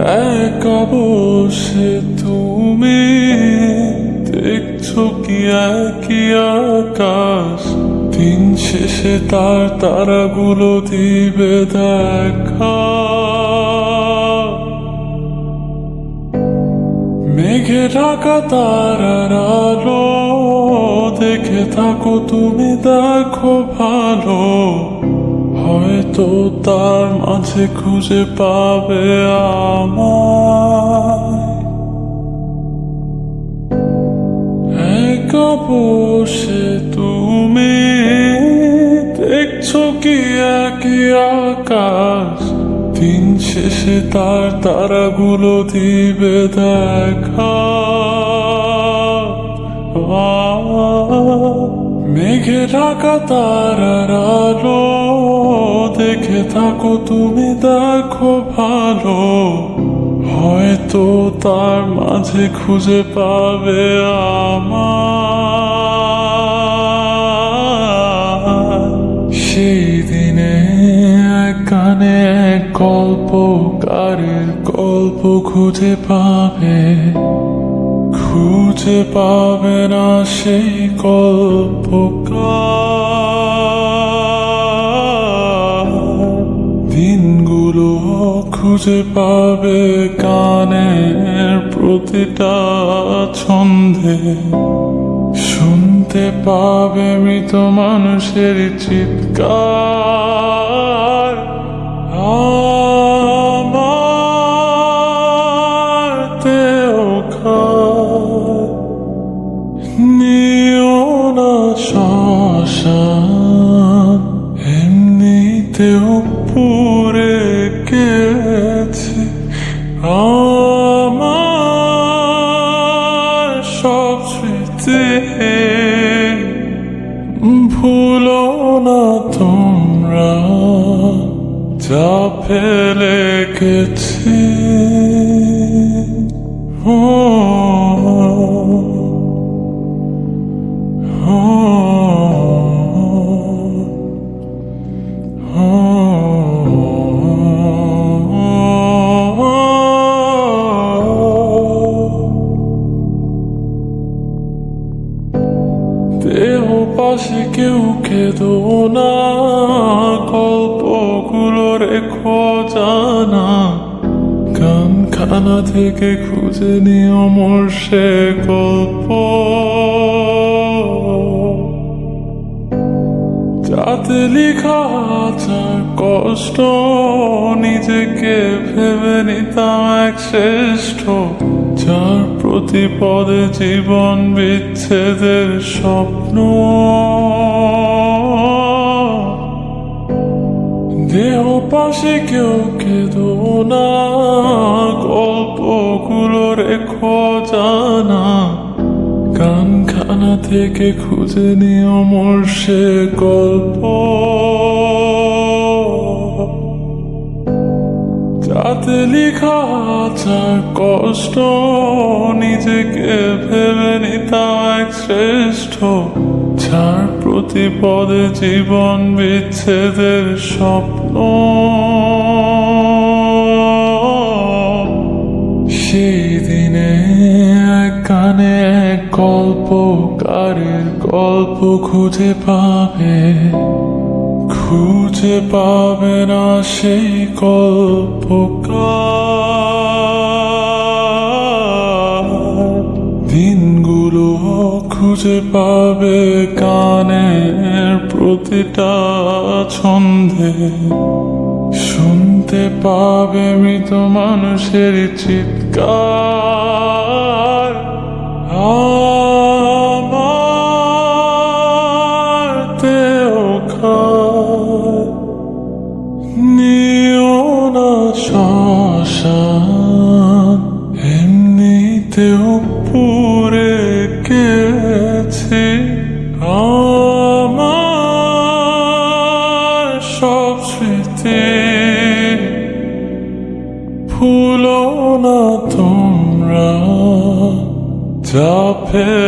একা বসে তুমি দেখছো কি একই আকাশ, দিন শেষে তার তারাগুলো দিবে দেখা। মেঘে ঢাকা তারার আলো দেখে থাকো তুমি, দেখো ভালো, হয়তো তার মাঝে খুঁজে পাবে আমায়। একা বসে তুমি দেখছো কি একই আকাশ, দিন শেষে তার তারাগুলো দিবে দেখা। মেঘে ঢাকা তারার আলো দেখে থাকো তুমি, দেখো ভালো, হয়তো তার মাঝে খুঁজে পাবে আমায়। সেই দিনে কানে গল্পকারের গল্প খুঁজে পাবে, খুঁজে পাবে না সেই গল্পকার। দিনগুলো খুঁজে পাবে গানের প্রতিটা ছন্দে, শুনতে পাবে মৃত মানুষের চিৎকার। আমার দেহ নিও না শ্মশান, এমনিতেও পুড়ে গেছে আমার সব স্মৃতি। ভুলো না তোমরা যা ফেলে গেছি। দেহ পাশে কেউ কেঁদো না, গল্পগুলো রেখো জানা, গানখানা থেকে খুঁজে নিও মোর সে গল্প, যাতে লেখা হাজার কষ্ট নিজেকে ভেবে নিতাম এক শ্রেষ্ঠ, যার প্রতি পদে জীবন বিচ্ছেদের স্বপ্ন। দেহ পাশে কেউ কেঁদো না, গল্পগুলো রেখো জানা, গানখানা থেকে খুঁজে নিও মোর সে গল্প, যাতে লেখা হাজার কষ্ট নিজেকে ভেবে নিতাম এক শ্রেষ্ঠ, যার প্রতি পদে জীবন বিচ্ছেদের স্বপ্ন। সেই দিনে কানে গল্পকারের গল্প খুঁজে পাবে, খুঁজে পাবে না সেই গল্পকার। দিনগুলো খুঁজে পাবে গানের প্রতিটা ছন্দে, শুনতে পাবে মৃত মানুষের চিৎকার। আমার দেহ নিও না শ্মশান, এমনিতেও পুড়ে গেছে আমার সব স্মৃতি। ভুলো না তোমরা যা ফেলে